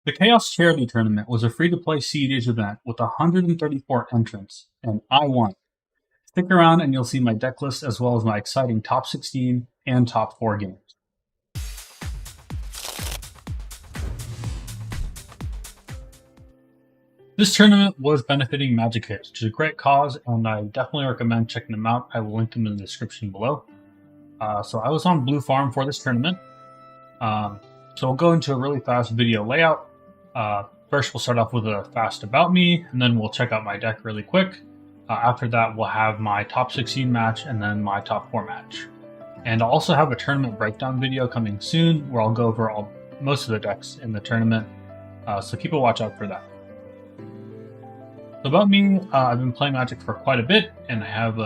The Ka0s Charity Tournament was a free-to-play cEDH event with 134 entrants, and I won. Stick around and you'll see my deck list as well as my exciting top 16 and top 4 games. This tournament was benefiting Magic Hits, which is a great cause, and I definitely recommend checking them out. I will link them in the description below. So I was on Blue Farm for this tournament. So we'll go into a really fast video layout. First, we'll start off with a fast about me, and then we'll check out my deck really quick. After that, we'll have my top 16 match and then my top 4 match. And I'll also have a tournament breakdown video coming soon where I'll go over most of the decks in the tournament. So keep a watch out for that. So about me, I've been playing Magic for quite a bit, and I have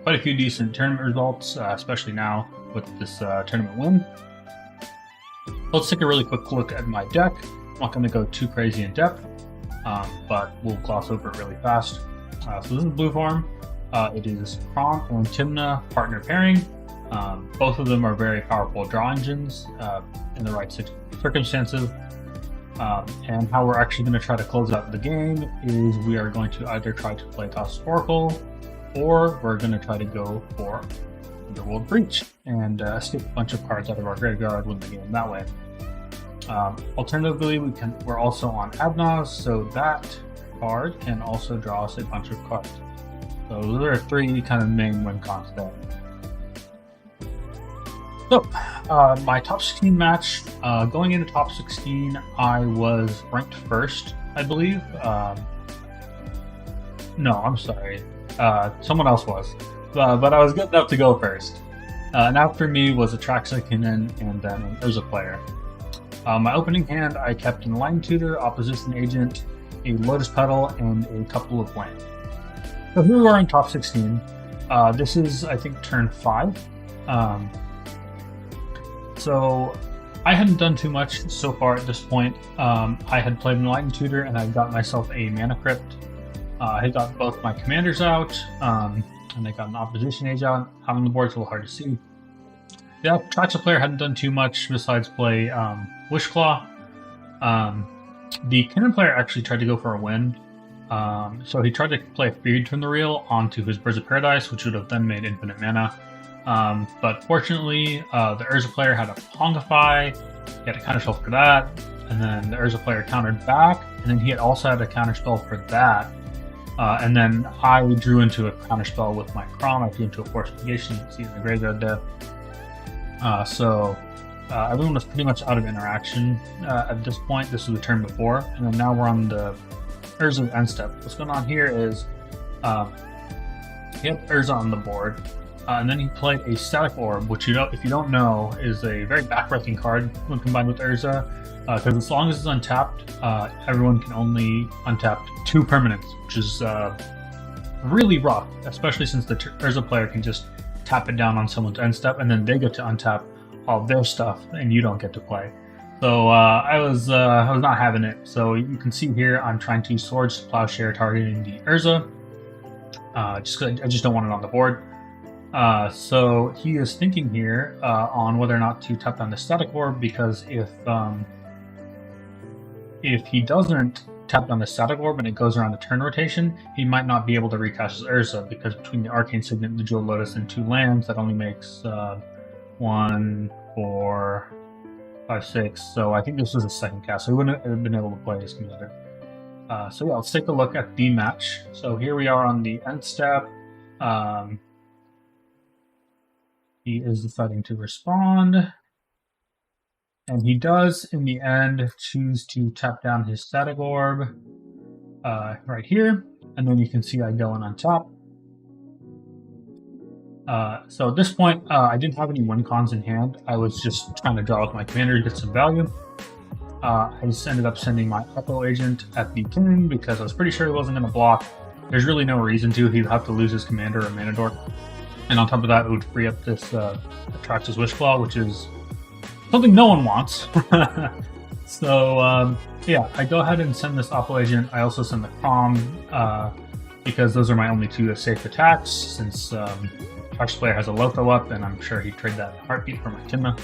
quite a few decent tournament results, especially now with this tournament win. Let's take a really quick look at my deck. I'm not going to go too crazy in depth, but we'll gloss over it really fast. So this is Blue Farm. It is Kraum and Tymna partner pairing. Both of them are very powerful draw engines in the right circumstances. And how we're actually going to try to close out the game is we are going to either try to play Ka0s Oracle, or we're going to try to go for Underworld Breach and skip a bunch of cards out of our graveyard, win the game that way. Alternatively, we're also on Ka0s, so that card can also draw us a bunch of cards. So those are three kind of main win cons there. So, my top 16 match, going into top 16, I was ranked first, I believe. No, I'm sorry. Someone else was. But I was good enough to go first. And after me was a Traxxas and then an Urza player. My opening hand, I kept an Enlightened Tutor, Opposition Agent, a Lotus Petal, and a couple of lands. So here we are in top 16. This is, I think, turn 5. So I hadn't done too much so far at this point. I had played Enlightened Tutor and I got myself a Mana Crypt. I had got both my commanders out, and I got an Opposition Age out. On the board's a little hard to see. The Traxxas player hadn't done too much besides play Wishclaw. The Cannon player actually tried to go for a win. So he tried to play a Feud from the Reel onto his Birds of Paradise, which would have then made infinite mana. But fortunately, the Urza player had a Pongify, he had a counterspell for that, and then the Urza player countered back, and then he had also had a counterspell for that, and then I drew into a counterspell with my Kraum. I drew into a Fortification, you can see in the graveyard there. So everyone was pretty much out of interaction at this point. This was the turn before, and then now we're on the Urza end step. What's going on here is he had Urza on the board. And then he played a Static Orb, which, if you don't know, is a very backbreaking card when combined with Urza. Because as long as it's untapped, everyone can only untap 2 permanents, which is really rough, especially since the Urza player can just tap it down on someone's end step, and then they get to untap all their stuff, and you don't get to play. So I was not having it. So you can see here, I'm trying to Swords to Plowshare targeting the Urza, just 'cause I just don't want it on the board. So he is thinking here on whether or not to tap down the Static Orb, because if he doesn't tap down the Static Orb and it goes around the turn rotation, he might not be able to recast his Urza, because between the Arcane Signet, the Jewel Lotus, and 2 lands, that only makes 1, 4, 5, 6. So I think this was a second cast, so he wouldn't have been able to play his commander. So yeah, let's take a look at the match. So here we are on the end step. He is deciding to respond, and he does, in the end, choose to tap down his Static Orb right here, and then you can see I go in on top. So at this point, I didn't have any win cons in hand. I was just trying to draw with my commander to get some value. I just ended up sending my Echo Agent at the king because I was pretty sure he wasn't going to block. There's really no reason to. He'd have to lose his commander or Mana Dork. And on top of that, it would free up this Traxxas Wishclaw, which is something no one wants. So yeah, I go ahead and send this Oppo Agent. I also send the Kraum because those are my only 2 safe attacks, since Traxxas player has a Lotho up, and I'm sure he'd trade that Heartbeat for my Tymna.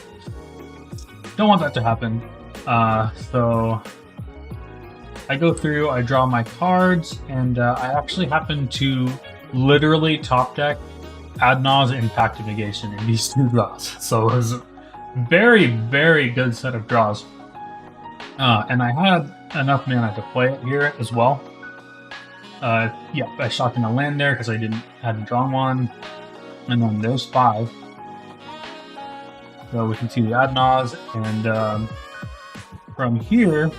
Don't want that to happen. So I go through, I draw my cards, and I actually happen to literally top deck Ka0s Impact Negation in these 2 draws. So it was a very, very good set of draws. And I had enough mana to play it here as well. Yeah, I shot in a land there because I hadn't drawn one. And then there's 5. So we can see the Ka0s, and from here,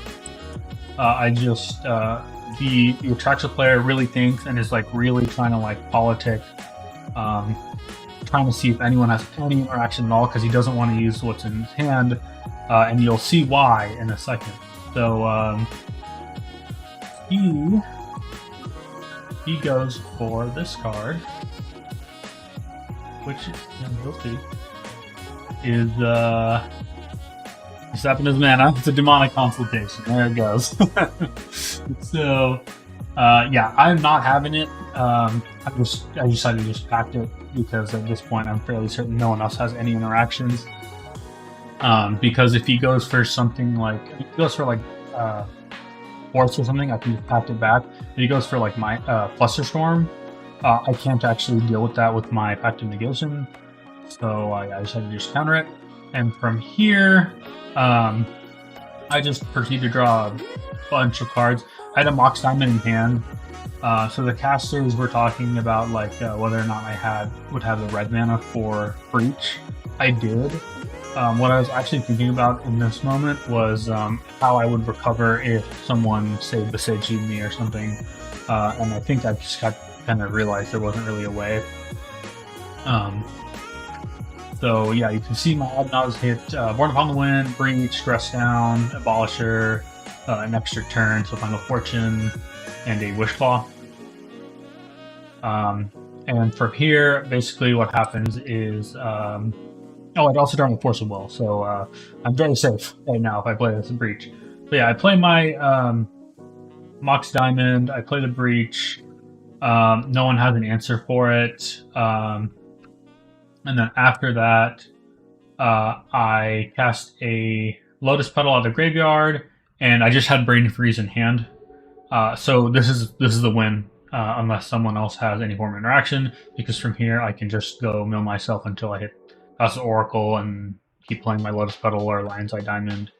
I just the Atraxa player really thinks and is like really trying to like politic, trying to see if anyone has any interaction at all because he doesn't want to use what's in his hand, and you'll see why in a second. So he goes for this card, which you'll see is Sapping his mana. It's a demonic consultation. There it goes. So, yeah, I'm not having it. I decided to just pack it because at this point I'm fairly certain no one else has any interactions. Because if he goes for something like, if he goes for like Force or something, I can just pack it back. If he goes for like my Flusterstorm, I can't actually deal with that with my Pact of Negation. So I decided to just counter it. And from here, I just proceed to draw a bunch of cards. I had a Mox Diamond in hand, so the casters were talking about like whether or not I would have the red mana for Breach. I did. What I was actually thinking about in this moment was how I would recover if someone, say, besieged me or something, and I think I just kind of realized there wasn't really a way. So yeah, you can see my Ka0s hit Born Upon the Wind, Breach, Stress Down, Abolisher, an extra turn, so Final Fortune, and a Wishclaw. And from here, basically what happens is, oh, I'd also draw a Force of Will, so I'm very safe right now if I play this in Breach. So yeah, I play my Mox Diamond, I play the Breach, no one has an answer for it. And then after that, I cast a Lotus Petal out of the graveyard, and I just had Brain Freeze in hand. So this is the win, unless someone else has any form of interaction, because from here I can just go mill myself until I hit Ka0s Oracle and keep playing my Lotus Petal or Lion's Eye Diamond,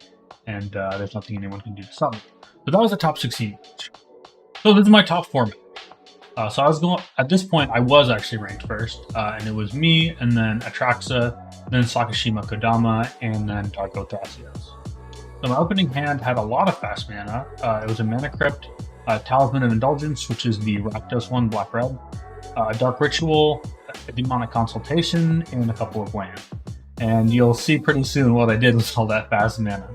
and there's nothing anyone can do to stop me. But that was the top 16 match. So this is my top 4 match. So I was going, at this point, I was actually ranked first, and it was me, and then Atraxa, then Sakashima Kodama, and then Darko Thrasios. So my opening hand had a lot of fast mana. It was a Mana Crypt, Talisman of Indulgence, which is the Rakdos one, black-red, Dark Ritual, a Demonic Consultation, and a couple of land. And you'll see pretty soon what I did with all that fast mana.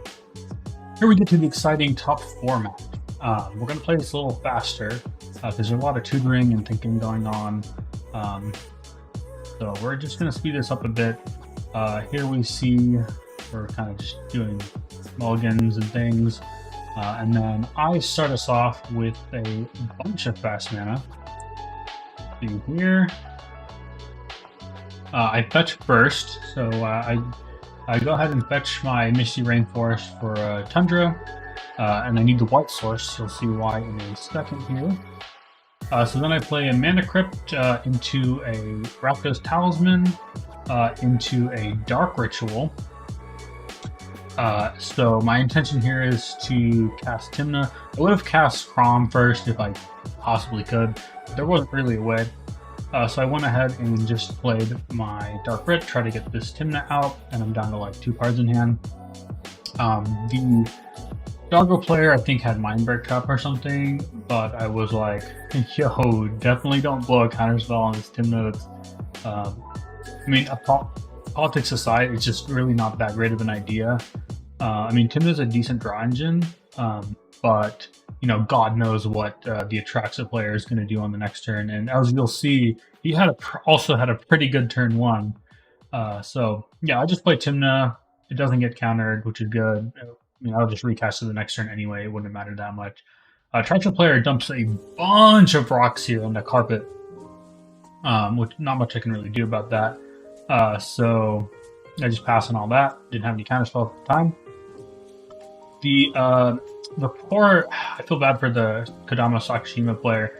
Here we get to the exciting top 4 match. We're going to play this a little faster, because there's a lot of tutoring and thinking going on. So we're just going to speed this up a bit. Here we see we're kind of just doing mulligans and things. And then I start us off with a bunch of fast mana. See here. I fetch first, so I go ahead and fetch my Misty Rainforest for Tundra. And I need the white source, you'll see why in a second here. So then I play a Mana Crypt into a Rakdos Talisman, into a Dark Ritual. So my intention here is to cast Tymna. I would have cast Kraum first if I possibly could, but there wasn't really a way. So I went ahead and just played my Dark Rit, try to get this Tymna out, and I'm down to like 2 cards in hand. The Doggo player, I think, had Mindbreak Trap or something, but I was like, yo, definitely don't blow a counterspell on this Tymna. I mean, politics aside, it's just really not that great of an idea. I mean, Tymna's a decent draw engine, but, you know, God knows what the Atraxa player is going to do on the next turn. And as you'll see, he also had a pretty good turn 1. So, yeah, I just play Tymna. It doesn't get countered, which is good. I mean, I'll just recast to the next turn anyway. It wouldn't matter that much. Atraxa player dumps a bunch of rocks here on the carpet, which not much I can really do about that. So I just pass on all that. Didn't have any counterspell at the time. The poor I feel bad for the Ka0s Charity player.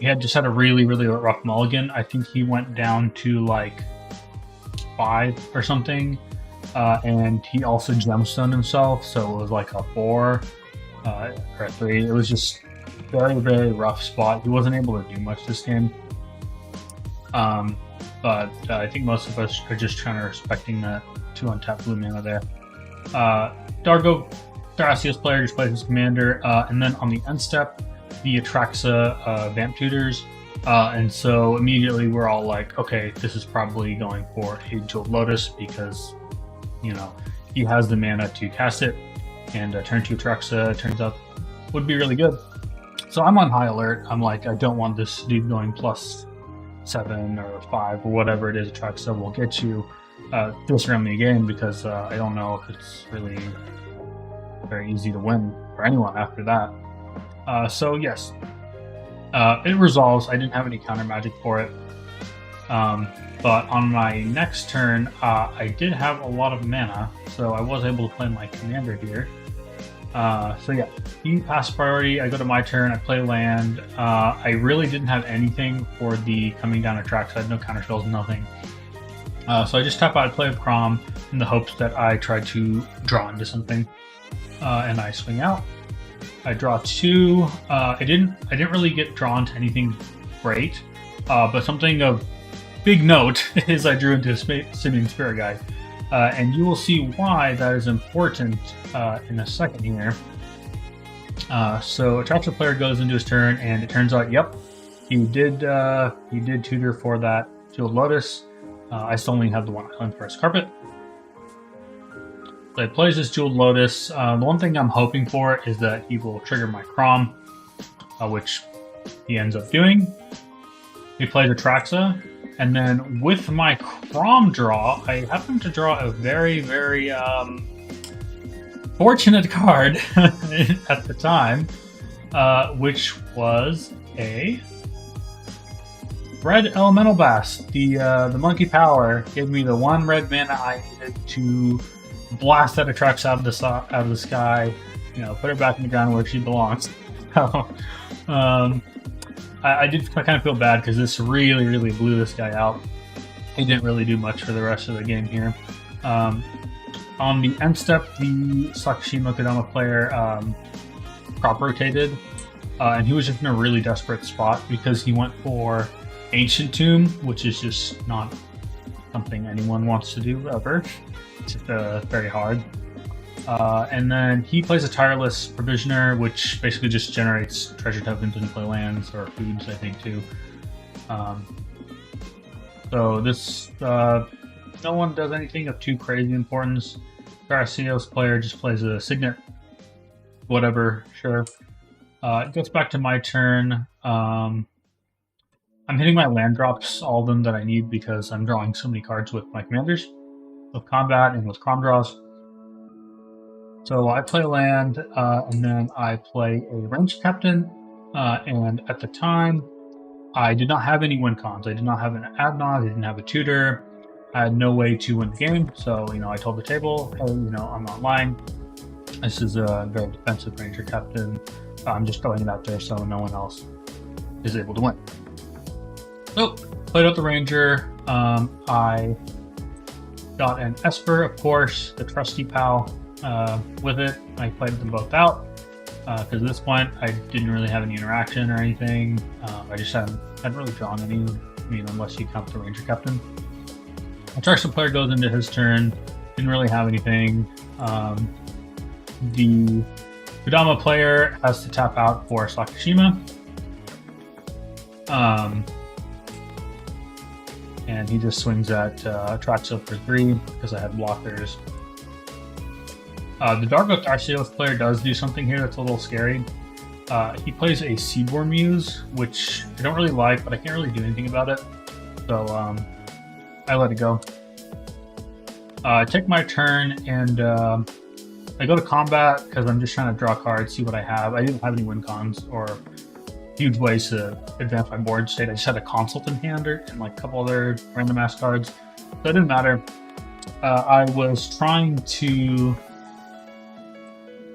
He had just had a really, really rough mulligan. I think he went down to like 5 or something, and he also gemstoned himself, so it was like a 4 or a 3. It was just very, very rough spot. He wasn't able to do much this game. But I think most of us are just trying to respecting that 2 untapped blue mana there. Ka0s player just plays his commander, and then on the end step, the Atraxa Vamp tutors, and so immediately we're all like, okay, this is probably going for a Jeweled Lotus because, you know, he has the mana to cast it, and turn 2 Atraxa turns out would be really good. So I'm on high alert. I'm like, I don't want this dude going +7 or 5 or whatever it is Atraxa will get you this early game, because I don't know if it's really very easy to win for anyone after that. So yes, it resolves. I didn't have any counter magic for it, but on my next turn, I did have a lot of mana, so I was able to play my commander here. So yeah, he passed priority. I go to my turn. I play land. I really didn't have anything for the coming down Atraxa. I had no counter spells, nothing. So I just tap out, play with Kraum in the hopes that I try to draw into something, and I swing out. I draw 2. I didn't really get drawn to anything great, but something of big note is I drew into a Simian Spirit Guide, and you will see why that is important in a second here. So Atraxa player goes into his turn, and it turns out, yep, he did tutor for that Jeweled Lotus. I still only have the 1 island for his carpet. So he plays this Jeweled Lotus. The one thing I'm hoping for is that he will trigger my Kraum, which he ends up doing. He plays Atraxa, and then with my Kraum draw, I happen to draw a very, very fortunate card at the time, which was a Red Elemental Blast. The monkey power gave me the 1 red mana I needed to blast that Atraxa out of the sky, you know, put her back in the ground where she belongs. So, I did kind of feel bad because this really, really blew this guy out. He didn't really do much for the rest of the game here. On the end step, the Sakashima Ka0s player crop rotated, and he was just in a really desperate spot because he went for Ancient Tomb, which is just not something anyone wants to do ever. It's just very hard. And then he plays a Tireless Provisioner, which basically just generates treasure tokens when you play lands, or foods, I think, too. So this, no one does anything of too crazy importance. Ka0s player just plays a Signet, whatever, sure. It goes back to my turn. I'm hitting my land drops, all of them that I need, because I'm drawing so many cards with my commanders, with combat and with Kraum draws. So I play land, and then I play a Range Captain, and at the time, I did not have any win cons. I did not have an Adnod, I didn't have a tutor, I had no way to win the game, so, you know, I told the table, hey, you know, I'm online. This is a very defensive Ranger Captain. I'm just throwing it out there so no one else is able to win. So, played out the Ranger. I got an Esper, of course, the trusty pal, with it. I played them both out, because at this point I didn't really have any interaction or anything. I just hadn't really drawn any, I mean, unless you count the Ranger Captain. Atraxa player goes into his turn, didn't really have anything. The Ka0s player has to tap out for Sakashima. And he just swings at Atraxa for 3 because I had blockers. The Ka0s player does do something here that's a little scary. He plays a Seaborn Muse, which I don't really like, but I can't really do anything about it. So I let it go. I take my turn, and I go to combat because I'm just trying to draw cards, see what I have. I didn't have any win cons or huge ways to advance my board state. I just had a Consult in hand and like a couple other random ass cards, so it didn't matter. I was trying to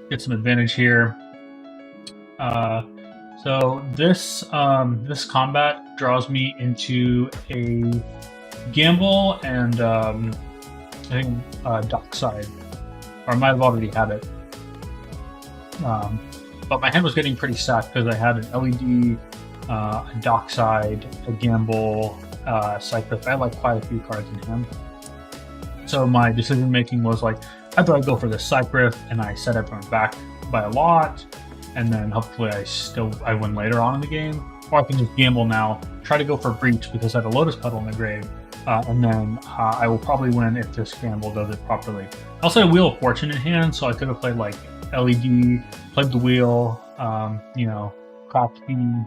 get some advantage here. So this combat draws me into a gamble and I think dockside, or I might have already had it. Um, but my hand was getting pretty stacked because I had an LED, a dockside, a gamble, cyclist. I had like quite a few cards in hand. So my decision making was like, either I go for the Cypress and I set everyone back by a lot, and then hopefully I win later on in the game, or I can just gamble now, try to go for Breach because I had a Lotus Petal in the grave, and then I will probably win if this gamble does it properly. I also had Wheel of Fortune in hand, so I could have played like LED, played the wheel, cracked the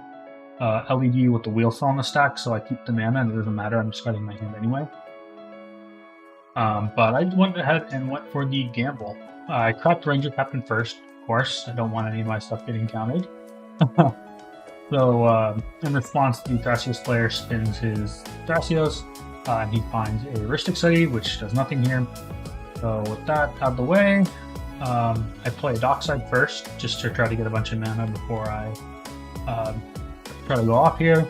LED with the wheel still on the stack, so I keep the mana and it doesn't matter, I'm discarding my hand anyway. But I went ahead and went for the gamble. I cracked Ranger Captain first, of course. I don't want any of my stuff getting counted. So, in response, the Thrasios player spins his Thrasios, and he finds a Heuristic Study, which does nothing here. So, with that out of the way, I play Dockside first, just to try to get a bunch of mana before I try to go off here.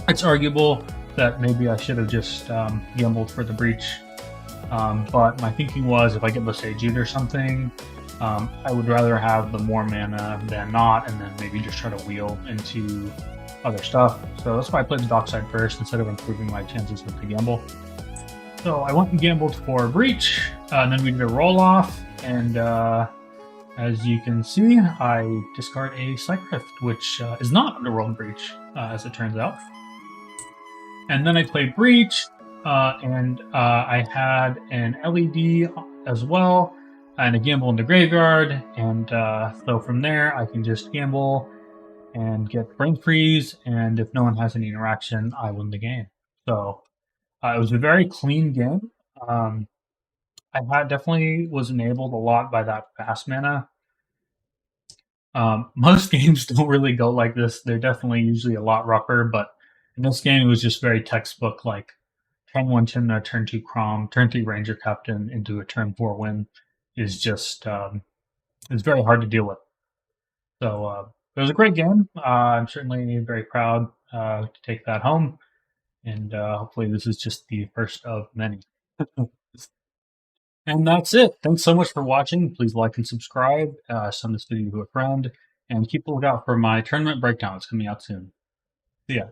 It's arguable that maybe I should have just gambled for the Breach. But my thinking was, if I get Boseijute or something, I would rather have the more mana than not, and then maybe just try to wheel into other stuff. So that's why I played the Dockside first instead of improving my chances with the gamble. So I went and gambled for Breach, and then we did a roll-off, and as you can see, I discard a Cycrypt, which is not Underworld Breach, as it turns out. And then I played Breach, and I had an LED as well, and a gamble in the graveyard, and so from there I can just gamble and get Brain Freeze, and if no one has any interaction, I win the game. So it was a very clean game. I definitely was enabled a lot by that fast mana. Most games don't really go like this. They're definitely usually a lot rougher, but in this game it was just very textbook, like turn 1 Tymna, turn 2 Kraum, turn 3 Ranger Captain into a turn 4 win is just it's very hard to deal with. So it was a great game. I'm certainly very proud to take that home, and hopefully this is just the first of many. And that's it. Thanks so much for watching. Please like and subscribe, send this video to a friend, and keep a lookout for my tournament breakdown. It's coming out soon. See ya.